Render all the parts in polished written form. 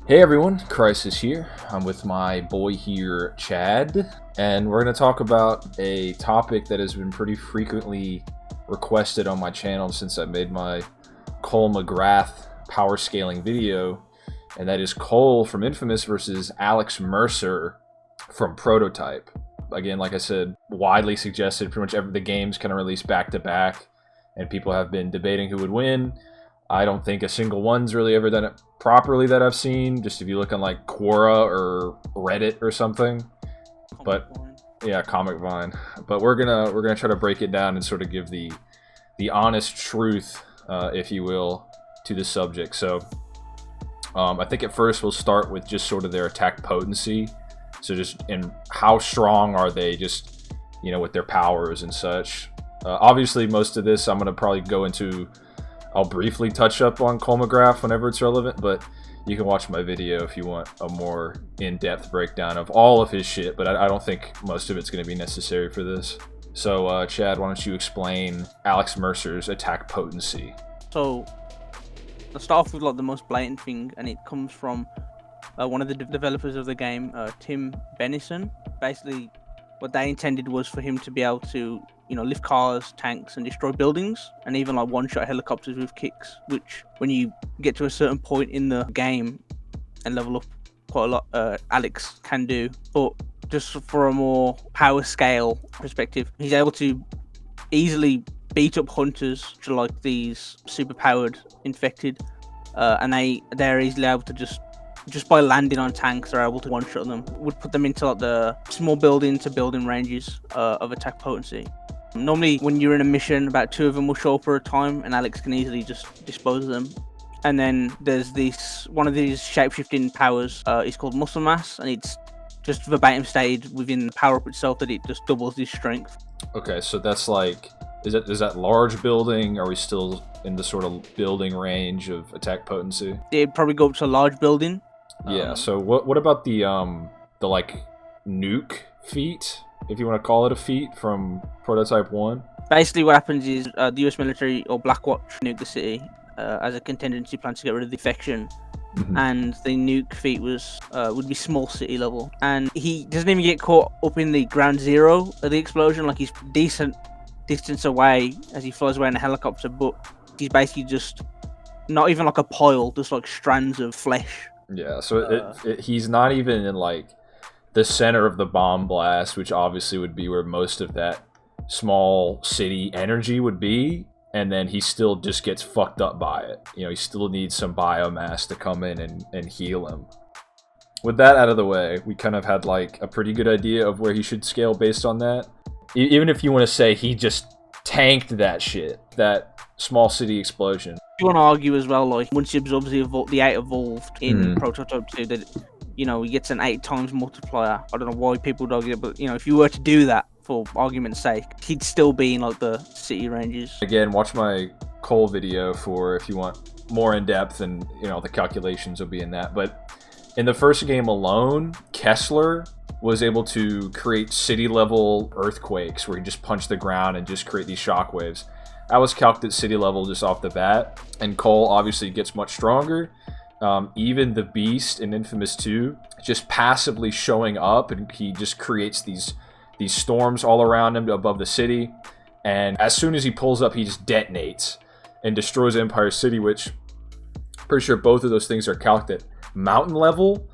Hey everyone, Crisis here. I'm with my boy here, Chad, and we're going to talk about a topic that has been pretty frequently requested on my channel since I made my Cole MacGrath power scaling video, and that is Cole from Infamous versus Alex Mercer from Prototype. Again, like I said, widely suggested. Pretty much every the games kind of released back to back, and people have been debating who would win. I don't think a single one's really ever done it properly that I've seen. Just if you look on like Quora or Reddit or something. Comic Vine. But we're gonna try to break it down and sort of give the honest truth, if you will, to the subject. So I think at first we'll start with just sort of their attack potency. So just in how strong are they, just with their powers and such. Obviously, most of this I'm gonna probably go into. I'll briefly touch up on Cole MacGrath whenever it's relevant, but you can watch my video if you want a more in-depth breakdown of all of his shit, but I don't think most of it's going to be necessary for this. So, Chad, why don't you explain Alex Mercer's attack potency? So, let's start off with like the most blatant thing, and it comes from one of the developers of the game, Tim Benison. Basically, what they intended was for him to be able to lift cars, tanks, and destroy buildings, and even like one-shot helicopters with kicks, which when you get to a certain point in the game and level up quite a lot, Alex can do. But just for a more power scale perspective, he's able to easily beat up hunters, which are like these super powered infected, and they're easily able to just by landing on tanks, they're able to one-shot them. Would put them into like the small building to building ranges of attack potency. Normally, when you're in a mission, about 2 of them will show up at a time, and Alex can easily just dispose of them. And then there's one of these shape-shifting powers. It's called muscle mass, and it's just verbatim stated within the power-up itself that it just doubles his strength. Okay, so that's like, is that large building? Are we still in the sort of building range of attack potency? It'd probably go up to a large building. Yeah. So what about the like nuke feat, if you want to call it a feat, from Prototype 1? Basically, what happens is the US military or Blackwatch nuke the city as a contingency plan to get rid of the infection. Mm-hmm. And the nuke feat would be small city level, and he doesn't even get caught up in the ground zero of the explosion. Like, he's decent distance away as he flies away in a helicopter, but he's basically just not even like a pile, just like strands of flesh. Yeah, so he's not even in like the center of the bomb blast, which obviously would be where most of that small city energy would be, and then he still just gets fucked up by it. He still needs some biomass to come in and heal him. With that out of the way, we kind of had like a pretty good idea of where he should scale based on that. Even if you want to say he just tanked that shit, that small city explosion. You want to argue as well, like, once he absorbs the 8 evolved in Prototype 2, that he gets an 8 times multiplier. I don't know why people would argue it, but if you were to do that for argument's sake, he'd still be in like the city ranges. Again, watch my Cole video for if you want more in depth, and the calculations will be in that. But in the first game alone, Kessler was able to create city level earthquakes where he just punched the ground and just create these shockwaves. That was calced at city level just off the bat, and Cole obviously gets much stronger. Even the Beast in Infamous 2, just passively showing up, and he just creates these storms all around him above the city, and as soon as he pulls up, he just detonates and destroys Empire City, which pretty sure both of those things are calced at mountain level,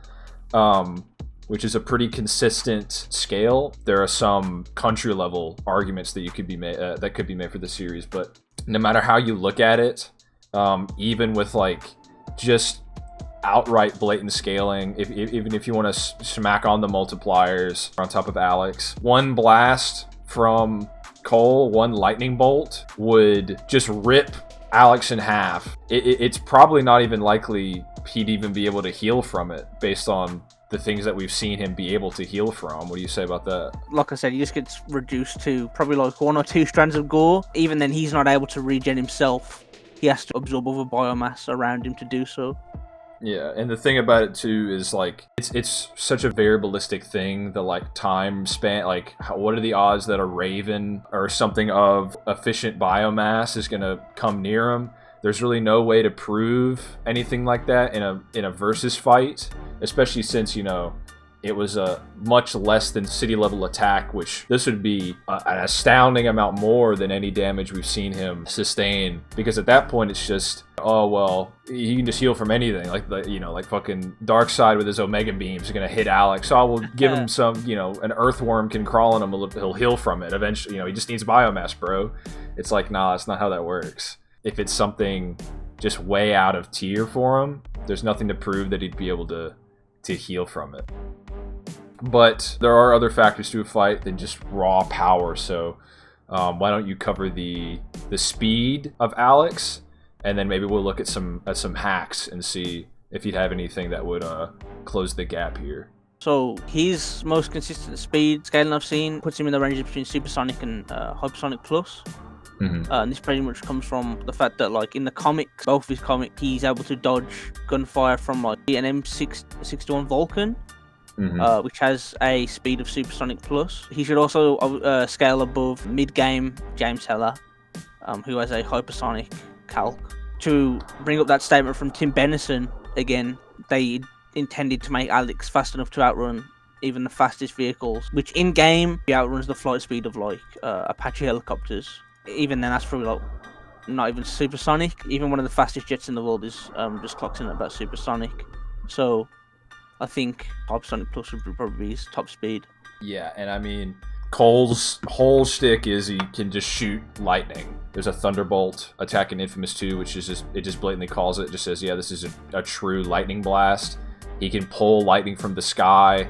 which is a pretty consistent scale. There are some country level arguments that could be made for the series, but no matter how you look at it, even with like just outright blatant scaling, even if you want to smack on the multipliers on top of Alex, one blast from Cole, one lightning bolt would just rip Alex in half. It's probably not even likely he'd even be able to heal from it based on the things that we've seen him be able to heal from. What do you say about that? Like I said, he just gets reduced to probably like 1 or 2 strands of gore. Even then, he's not able to regen himself. He has to absorb other biomass around him to do so. Yeah, and the thing about it too is like it's such a variabilistic thing. The like time span, like what are the odds that a Raven or something of efficient biomass is gonna come near him? There's really no way to prove anything like that in a versus fight, especially since, you know, it was a much less than city level attack, which this would be an astounding amount more than any damage we've seen him sustain. Because at that point, it's just, oh, well, he can just heal from anything. Like, you know, like fucking Darkseid with his Omega Beams are going to hit Alex. Oh, we'll give him some, you know, an earthworm can crawl on him, he'll heal from it. Eventually, you know, he just needs biomass, bro. It's like, nah, that's not how that works. If it's something just way out of tier for him, there's nothing to prove that he'd be able to heal from it. But there are other factors to a fight than just raw power, so why don't you cover the speed of Alex, and then maybe we'll look at some hacks and see if you'd have anything that would close the gap here. So his most consistent speed scaling I've seen puts him in the range between supersonic and hypersonic plus. And this pretty much comes from the fact that, like, in the comics, both of his comics, he's able to dodge gunfire from like an M61 Vulcan. Which has a speed of supersonic plus. He should also scale above mid-game James Heller, who has a hypersonic calc. To bring up that statement from Tim Benison, again, they intended to make Alex fast enough to outrun even the fastest vehicles, which in-game he outruns the flight speed of like Apache helicopters. Even then, that's probably like not even supersonic. Even one of the fastest jets in the world is just clocks in at about supersonic. So I think hypersonic plus would probably be his top speed. Yeah, and I mean, Cole's whole shtick is he can just shoot lightning. There's a Thunderbolt attack in Infamous 2, which is just blatantly calls it. Just says, yeah, this is a true lightning blast. He can pull lightning from the sky.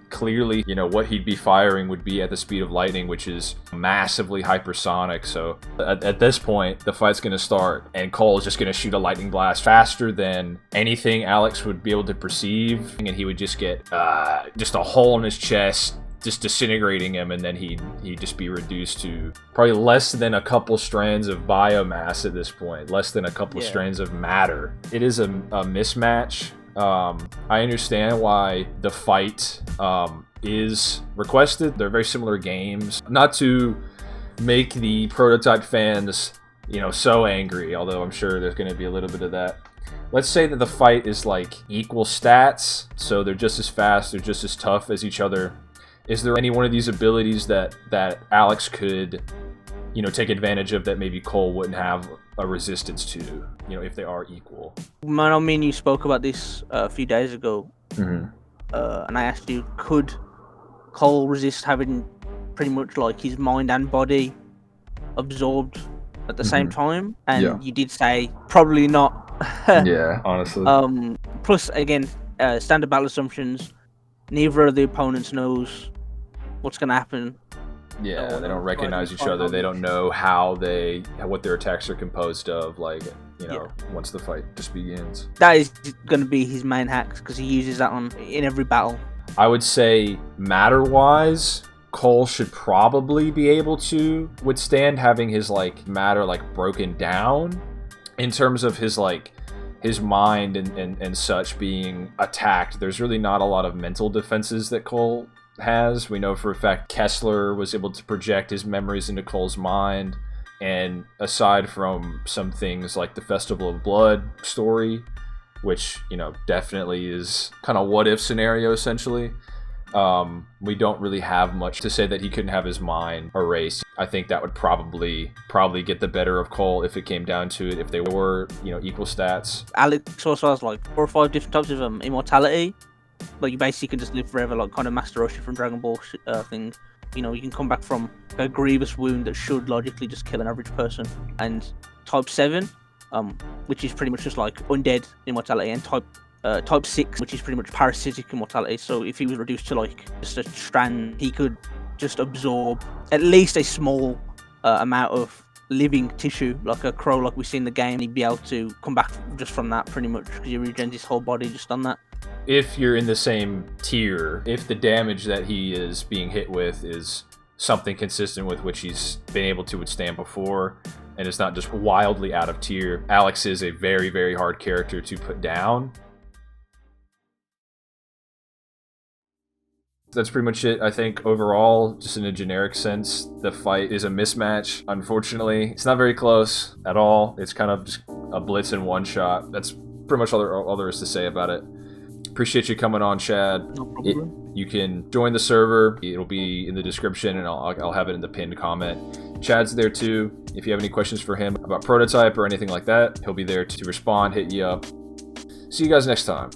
Clearly, you know, what he'd be firing would be at the speed of lightning, which is massively hypersonic. So at this point, the fight's going to start, and Cole is just going to shoot a lightning blast faster than anything Alex would be able to perceive, and he would just get just a hole in his chest, just disintegrating him, and then he'd just be reduced to probably less than a couple strands of biomass at this point, less than a couple strands of matter. It is a mismatch. I understand why the fight is requested. They're very similar games. Not to make the Prototype fans, you know, so angry, although I'm sure there's going to be a little bit of that. Let's say that the fight is like equal stats, so they're just as fast, they're just as tough as each other. Is there any one of these abilities that Alex could, you know, take advantage of that maybe Cole wouldn't have a resistance to, you know, if they are equal? Man, I mean, you spoke about this a few days ago, and I asked you, could Cole resist having pretty much like his mind and body absorbed at the same time? And you did say probably not. Yeah, honestly. Plus, again, standard battle assumptions. Neither of the opponents knows what's going to happen. Yeah, they don't recognize each other. They don't know what their attacks are composed of, like, you know, once the fight just begins. That is going to be his main hack, because he uses that one in every battle. I would say, matter-wise, Cole should probably be able to withstand having his, like, matter, like, broken down. In terms of his, like, his mind and such being attacked, there's really not a lot of mental defenses that Cole has. We know for a fact Kessler was able to project his memories into Cole's mind, and aside from some things like the Festival of Blood story, which, you know, definitely is kind of what if scenario essentially, we don't really have much to say that he couldn't have his mind erased. I think that would probably get the better of Cole if it came down to it, if they were, you know, equal stats. Alex also has like 4 or 5 different types of immortality. Like, you basically can just live forever, like kind of Master Roshi from Dragon Ball thing. You know, you can come back from a grievous wound that should logically just kill an average person. And type 7, which is pretty much just like undead immortality, and type 6, which is pretty much parasitic immortality. So if he was reduced to like just a strand, he could just absorb at least a small amount of living tissue, like a crow, like we see in the game. He'd be able to come back just from that pretty much, because he regens his whole body just on that. If you're in the same tier, if the damage that he is being hit with is something consistent with which he's been able to withstand before, and it's not just wildly out of tier, Alex is a very, very hard character to put down. that's pretty much it. I think overall, just in a generic sense, the fight is a mismatch. Unfortunately, it's not very close at all. It's kind of just a blitz in one shot. That's pretty much all there is to say about it. Appreciate you coming on, Chad. No problem. You can join the server. It'll be in the description, and I'll have it in the pinned comment. Chad's there too. If you have any questions for him about Prototype or anything like that, he'll be there to respond, hit you up. See you guys next time.